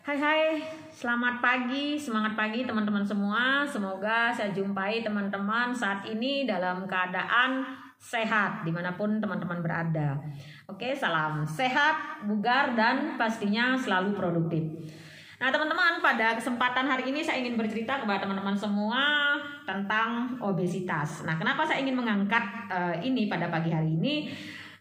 Hai hai, selamat pagi, semangat pagi teman-teman semua. Semoga saya jumpai teman-teman saat ini dalam keadaan sehat dimanapun teman-teman berada. Oke, salam sehat, bugar, dan pastinya selalu produktif. Nah teman-teman, pada kesempatan hari ini saya ingin bercerita kepada teman-teman semua tentang obesitas. Nah kenapa saya ingin mengangkat ini pada pagi hari ini?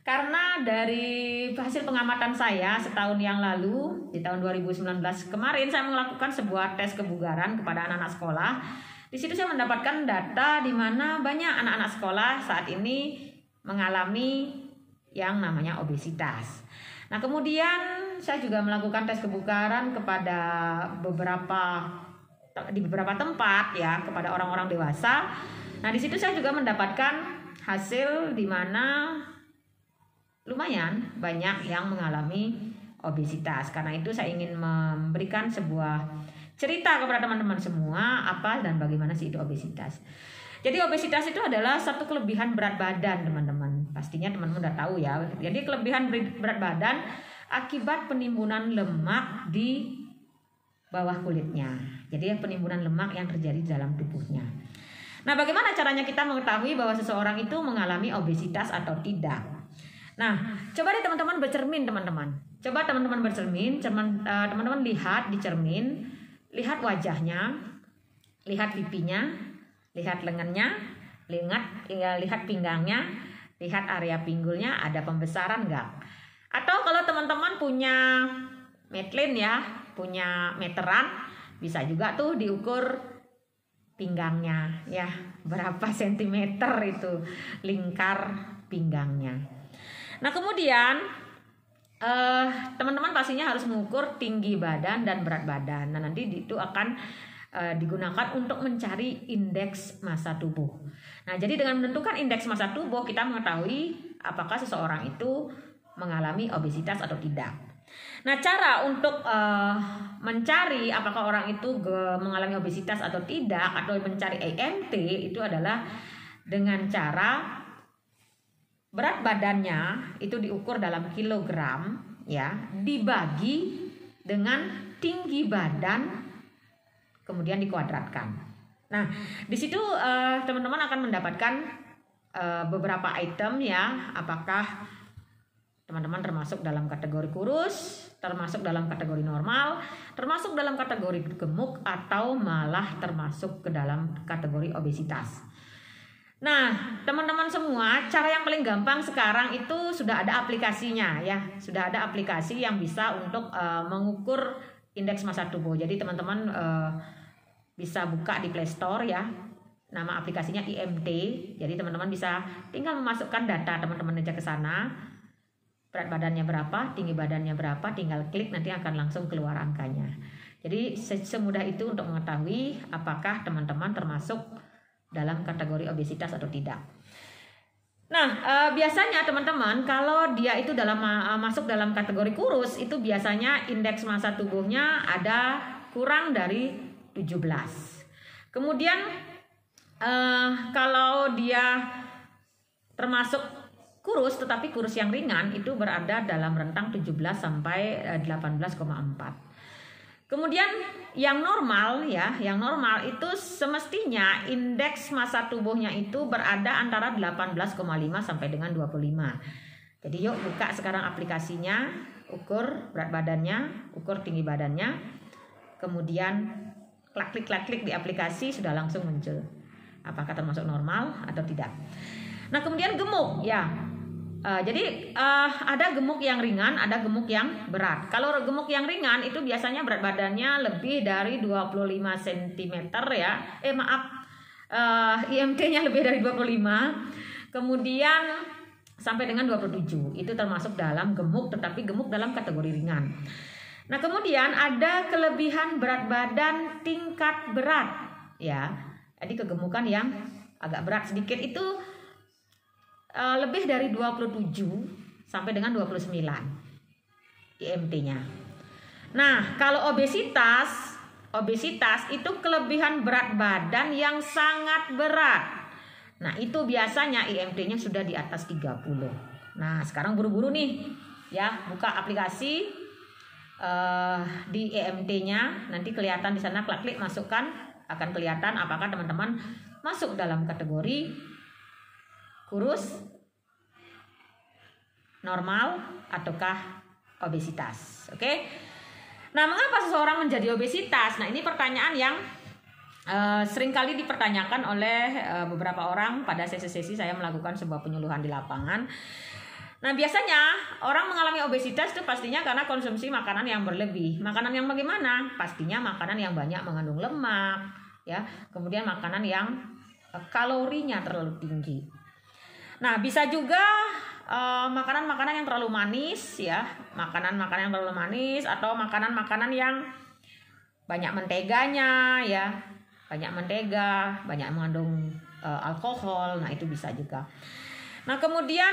Karena dari hasil pengamatan saya setahun yang lalu, di tahun 2019 kemarin, saya melakukan sebuah tes kebugaran kepada anak-anak sekolah. Di situ saya mendapatkan data di mana banyak anak-anak sekolah saat ini mengalami yang namanya obesitas. Nah kemudian saya juga melakukan tes kebugaran kepada di beberapa tempat ya, kepada orang-orang dewasa. Nah di situ saya juga mendapatkan hasil di mana lumayan banyak yang mengalami obesitas. Karena itu saya ingin memberikan sebuah cerita kepada teman-teman semua apa dan bagaimana sih itu obesitas. Jadi obesitas itu adalah satu kelebihan berat badan teman-teman. Pastinya teman-teman udah tahu ya. Jadi kelebihan berat badan akibat penimbunan lemak di bawah kulitnya. Jadi penimbunan lemak yang terjadi di dalam tubuhnya. Nah bagaimana caranya kita mengetahui bahwa seseorang itu mengalami obesitas atau tidak? Nah, coba deh teman-teman bercermin teman-teman. Coba teman-teman bercermin, teman-teman lihat di cermin, lihat wajahnya, lihat pipinya, lihat lengannya, lihat pinggangnya, lihat area pinggulnya ada pembesaran enggak? Atau kalau teman-teman punya metlin ya, punya meteran, bisa juga tuh diukur pinggangnya ya, berapa sentimeter itu lingkar pinggangnya. Nah kemudian teman-teman pastinya harus mengukur tinggi badan dan berat badan. Nah nanti itu akan digunakan untuk mencari indeks massa tubuh. Nah jadi dengan menentukan indeks massa tubuh kita mengetahui apakah seseorang itu mengalami obesitas atau tidak. Nah cara untuk mencari apakah orang itu mengalami obesitas atau tidak, atau mencari IMT itu adalah dengan cara berat badannya itu diukur dalam kilogram ya, dibagi dengan tinggi badan kemudian dikuadratkan. Nah, di situ teman-teman akan mendapatkan beberapa item ya, apakah teman-teman termasuk dalam kategori kurus, termasuk dalam kategori normal, termasuk dalam kategori gemuk, atau malah termasuk ke dalam kategori obesitas. Nah, teman-teman semua, cara yang paling gampang sekarang itu sudah ada aplikasinya ya. Sudah ada aplikasi yang bisa untuk mengukur indeks massa tubuh. Jadi teman-teman bisa buka di Play Store ya. Nama aplikasinya IMT. Jadi teman-teman bisa tinggal memasukkan data teman-teman aja ke sana. Berat badannya berapa, tinggi badannya berapa, tinggal klik nanti akan langsung keluar angkanya. Jadi semudah itu untuk mengetahui apakah teman-teman termasuk dalam kategori obesitas atau tidak. Nah, biasanya teman-teman kalau dia itu masuk dalam kategori kurus, itu biasanya indeks massa tubuhnya ada kurang dari 17. Kemudian kalau dia termasuk kurus tetapi kurus yang ringan, itu berada dalam rentang 17 sampai 18,4. Kemudian yang normal ya, yang normal itu semestinya indeks massa tubuhnya itu berada antara 18,5 sampai dengan 25. Jadi yuk buka sekarang aplikasinya, ukur berat badannya, ukur tinggi badannya, kemudian klik di aplikasi sudah langsung muncul apakah termasuk normal atau tidak. Nah kemudian gemuk ya. Jadi ada gemuk yang ringan, ada gemuk yang berat. Kalau gemuk yang ringan itu biasanya berat badannya lebih dari 25 cm ya. IMT-nya lebih dari 25. Kemudian sampai dengan 27. Itu termasuk dalam gemuk, tetapi gemuk dalam kategori ringan. Nah, kemudian ada kelebihan berat badan tingkat berat ya. Jadi kegemukan yang agak berat sedikit itu lebih dari 27 sampai dengan 29 IMT-nya. Nah, kalau obesitas itu kelebihan berat badan yang sangat berat. Nah, itu biasanya IMT-nya sudah di atas 30. Nah, sekarang buru-buru nih ya, buka aplikasi, di EMT-nya nanti kelihatan di sana, klik masukkan, akan kelihatan apakah teman-teman masuk dalam kategori kurus, normal, ataukah obesitas. Oke. Nah, mengapa seseorang menjadi obesitas? Nah, ini pertanyaan yang seringkali dipertanyakan oleh beberapa orang pada sesi-sesi saya melakukan sebuah penyuluhan di lapangan. Nah, biasanya orang mengalami obesitas itu pastinya karena konsumsi makanan yang berlebih. Makanan yang bagaimana? Pastinya makanan yang banyak mengandung lemak, ya. Kemudian makanan yang kalorinya terlalu tinggi. Nah, bisa juga makanan-makanan yang terlalu manis, ya. Makanan-makanan yang terlalu manis atau makanan-makanan yang banyak menteganya, ya. Banyak mentega, banyak mengandung alkohol. Nah, itu bisa juga. Nah, kemudian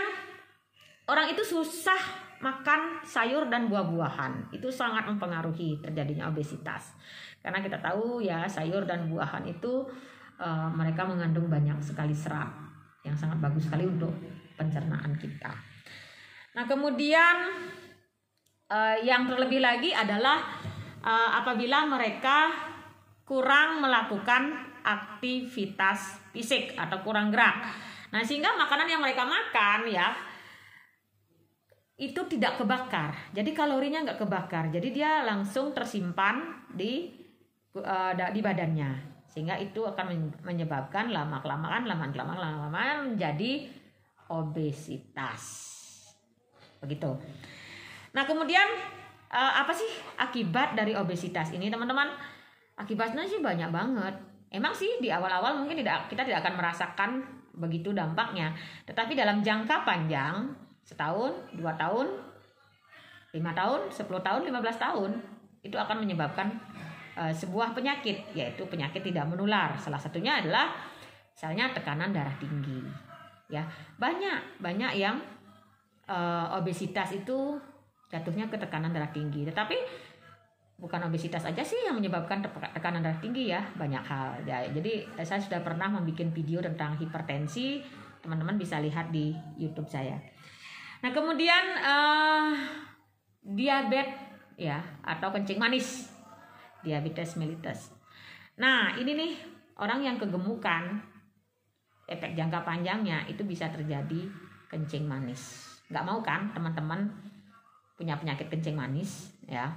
orang itu susah makan sayur dan buah-buahan. Itu sangat mempengaruhi terjadinya obesitas. Karena kita tahu ya, sayur dan buahan itu mereka mengandung banyak sekali serat yang sangat bagus sekali untuk pencernaan kita. Nah, kemudian yang terlebih lagi adalah apabila mereka kurang melakukan aktivitas fisik atau kurang gerak. Nah, sehingga makanan yang mereka makan, ya, itu tidak kebakar, jadi kalorinya nggak kebakar, jadi dia langsung tersimpan di badannya, sehingga itu akan menyebabkan lama-kelamaan menjadi obesitas, begitu. Nah, kemudian apa sih akibat dari obesitas ini, teman-teman? Akibatnya sih banyak banget. Emang sih di awal-awal mungkin kita tidak akan merasakan begitu dampaknya, tetapi dalam jangka panjang, setahun, 2 tahun, 5 tahun, 10 tahun, 15 tahun, itu akan menyebabkan sebuah penyakit, yaitu penyakit tidak menular. Salah satunya adalah misalnya tekanan darah tinggi. Ya, banyak yang obesitas itu jatuhnya ke tekanan darah tinggi. Tetapi bukan obesitas aja sih yang menyebabkan tekanan darah tinggi, ya, banyak hal. Ya, jadi saya sudah pernah membuat video tentang hipertensi, teman-teman bisa lihat di YouTube saya. Nah, kemudian diabetes, ya, atau kencing manis, diabetes mellitus. Nah, ini nih orang yang kegemukan, efek jangka panjangnya itu bisa terjadi kencing manis. Nggak mau kan teman-teman punya penyakit kencing manis, ya.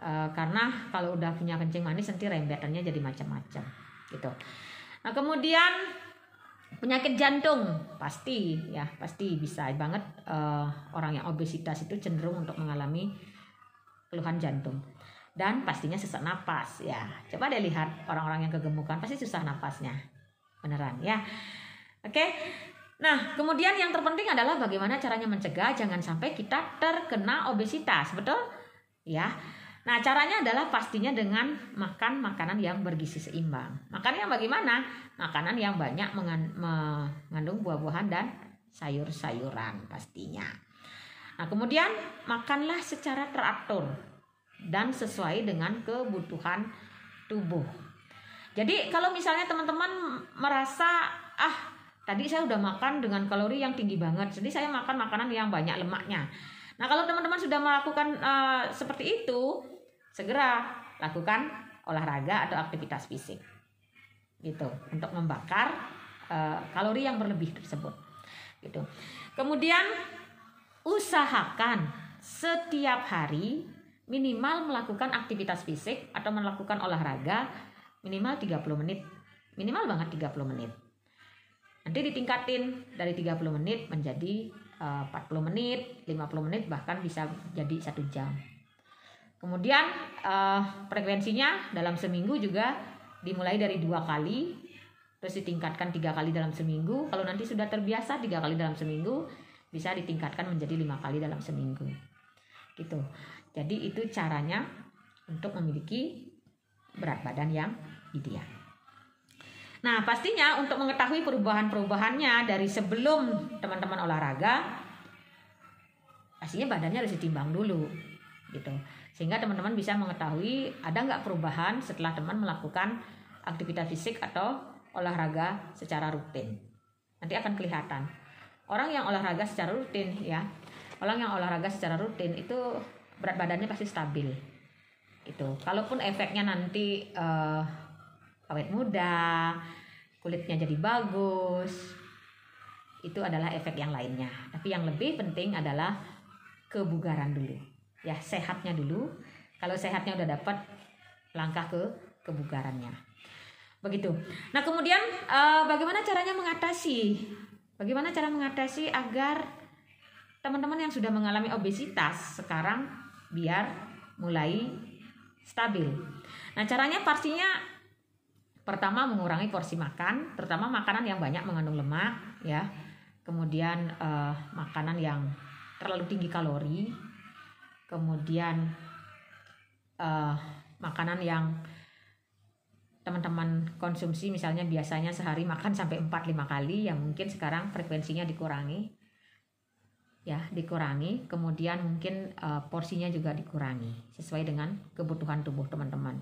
Karena kalau udah punya kencing manis nanti rembetannya jadi macam-macam, gitu. Nah, kemudian penyakit jantung pasti bisa banget orang yang obesitas itu cenderung untuk mengalami keluhan jantung, dan pastinya sesak napas, ya. Coba deh lihat orang-orang yang kegemukan pasti susah napasnya, beneran, ya. Oke. Nah, kemudian yang terpenting adalah bagaimana caranya mencegah jangan sampai kita terkena obesitas, betul? Ya. Nah, caranya adalah pastinya dengan makan makanan yang bergizi seimbang. Makanan yang bagaimana? Makanan yang banyak mengandung buah-buahan dan sayur-sayuran pastinya. Nah, kemudian makanlah secara teratur dan sesuai dengan kebutuhan tubuh. Jadi kalau misalnya teman-teman merasa tadi saya udah makan dengan kalori yang tinggi banget, jadi saya makan makanan yang banyak lemaknya. Nah, kalau teman-teman sudah melakukan seperti itu, segera lakukan olahraga atau aktivitas fisik, gitu, untuk membakar kalori yang berlebih tersebut, gitu. Kemudian usahakan setiap hari minimal melakukan aktivitas fisik atau melakukan olahraga minimal 30 menit, minimal banget 30 menit. Nanti ditingkatin dari 30 menit menjadi 40 menit, 50 menit, bahkan bisa jadi 1 jam. Kemudian frekuensinya dalam seminggu juga dimulai dari 2 kali, terus ditingkatkan 3 kali dalam seminggu. Kalau nanti sudah terbiasa 3 kali dalam seminggu, bisa ditingkatkan menjadi 5 kali dalam seminggu, gitu. Jadi itu caranya untuk memiliki berat badan yang ideal. Nah, pastinya untuk mengetahui perubahan-perubahannya dari sebelum teman-teman olahraga, pastinya badannya harus ditimbang dulu, gitu. Sehingga teman-teman bisa mengetahui ada nggak perubahan setelah teman melakukan aktivitas fisik atau olahraga secara rutin. Nanti akan kelihatan. Orang yang olahraga secara rutin, ya, orang yang olahraga secara rutin itu berat badannya pasti stabil. Itu. Kalaupun efeknya nanti awet muda, kulitnya jadi bagus, itu adalah efek yang lainnya. Tapi yang lebih penting adalah kebugaran dulu. Ya, sehatnya dulu. Kalau sehatnya udah dapat, langkah ke kebugarannya. Begitu. Nah, kemudian bagaimana caranya mengatasi? Bagaimana cara mengatasi agar teman-teman yang sudah mengalami obesitas sekarang biar mulai stabil? Nah, caranya pastinya pertama mengurangi porsi makan, terutama makanan yang banyak mengandung lemak, ya. Kemudian makanan yang terlalu tinggi kalori, kemudian makanan yang teman-teman konsumsi misalnya biasanya sehari makan sampai 4-5 kali, yang mungkin sekarang frekuensinya dikurangi, ya dikurangi. Kemudian mungkin porsinya juga dikurangi sesuai dengan kebutuhan tubuh teman-teman.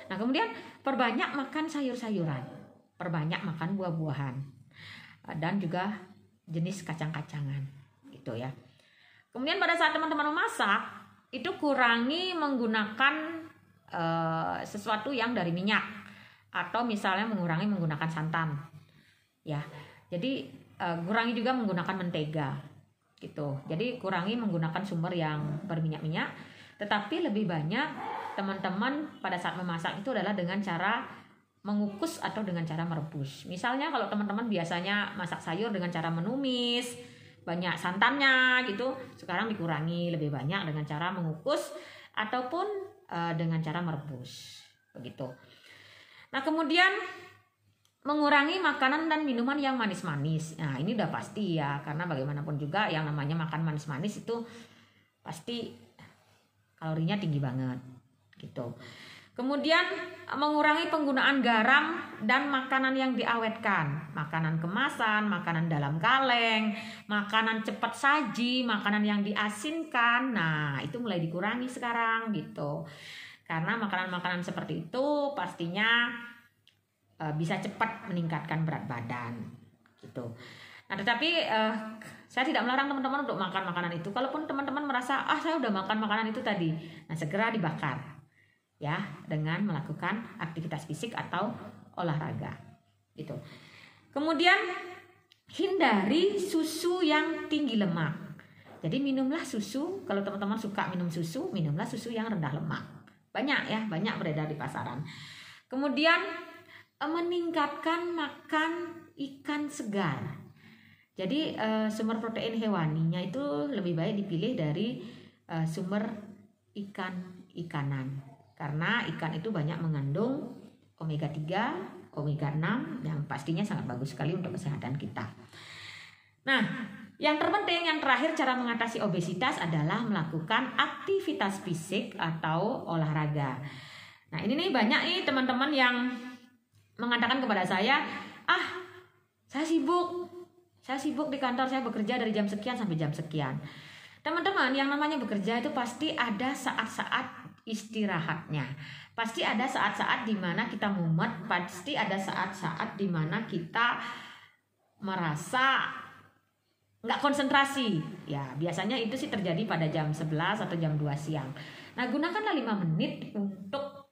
Nah, kemudian perbanyak makan sayur-sayuran, perbanyak makan buah-buahan, dan juga jenis kacang-kacangan, gitu ya. Kemudian pada saat teman-teman memasak, itu kurangi menggunakan sesuatu yang dari minyak, atau misalnya mengurangi menggunakan santan, ya. Jadi kurangi juga menggunakan mentega, gitu. Jadi kurangi menggunakan sumber yang berminyak-minyak, tetapi lebih banyak teman-teman pada saat memasak itu adalah dengan cara mengukus atau dengan cara merebus. Misalnya kalau teman-teman biasanya masak sayur dengan cara menumis, banyak santannya gitu, sekarang dikurangi, lebih banyak dengan cara mengukus ataupun dengan cara merebus, begitu. Nah, kemudian mengurangi makanan dan minuman yang manis-manis. Nah, ini udah pasti ya, karena bagaimanapun juga yang namanya makan manis-manis itu pasti kalorinya tinggi banget, gitu. Kemudian mengurangi penggunaan garam dan makanan yang diawetkan, makanan kemasan, makanan dalam kaleng, makanan cepat saji, makanan yang diasinkan. Nah, itu mulai dikurangi sekarang, gitu. Karena makanan-makanan seperti itu pastinya bisa cepat meningkatkan berat badan, gitu. Nah, tetapi saya tidak melarang teman-teman untuk makan makanan itu. Kalaupun teman-teman merasa saya udah makan makanan itu tadi, nah segera dibakar, ya, dengan melakukan aktivitas fisik atau olahraga, gitu. Kemudian hindari susu yang tinggi lemak. Jadi minumlah susu, kalau teman-teman suka minum susu, minumlah susu yang rendah lemak. Banyak ya, banyak beredar di pasaran. Kemudian meningkatkan makan ikan segar. Jadi sumber protein hewaninya itu lebih baik dipilih dari sumber ikanan. Karena ikan itu banyak mengandung omega 3, omega 6 yang pastinya sangat bagus sekali untuk kesehatan kita. Nah, yang terpenting, yang terakhir cara mengatasi obesitas adalah melakukan aktivitas fisik atau olahraga. Nah, ini nih banyak nih teman-teman yang mengatakan kepada saya, saya sibuk di kantor, saya bekerja dari jam sekian sampai jam sekian. Teman-teman, yang namanya bekerja itu pasti ada saat-saat istirahatnya. Pasti ada saat-saat di mana kita mumet, pasti ada saat-saat di mana kita merasa nggak konsentrasi. Ya, biasanya itu sih terjadi pada jam 11 atau jam 2 siang. Nah, gunakanlah 5 menit untuk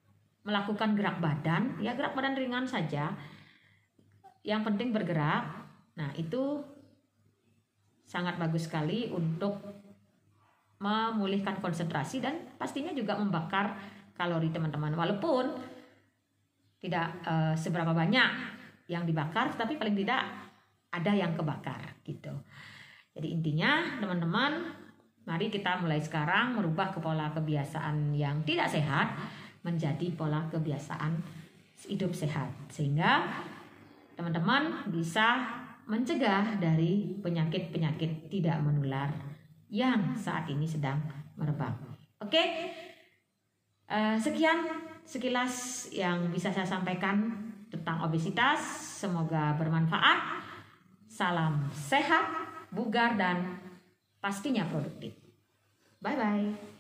melakukan gerak badan, ya gerak badan ringan saja. Yang penting bergerak. Nah, itu sangat bagus sekali untuk memulihkan konsentrasi dan pastinya juga membakar kalori teman-teman. Walaupun tidak seberapa banyak yang dibakar, tapi paling tidak ada yang kebakar, gitu. Jadi intinya teman-teman, mari kita mulai sekarang merubah pola kebiasaan yang tidak sehat menjadi pola kebiasaan hidup sehat, sehingga teman-teman bisa mencegah dari penyakit-penyakit tidak menular yang saat ini sedang merebak. Oke, sekian sekilas yang bisa saya sampaikan tentang obesitas. Semoga bermanfaat. Salam sehat, bugar, dan pastinya produktif. Bye-bye.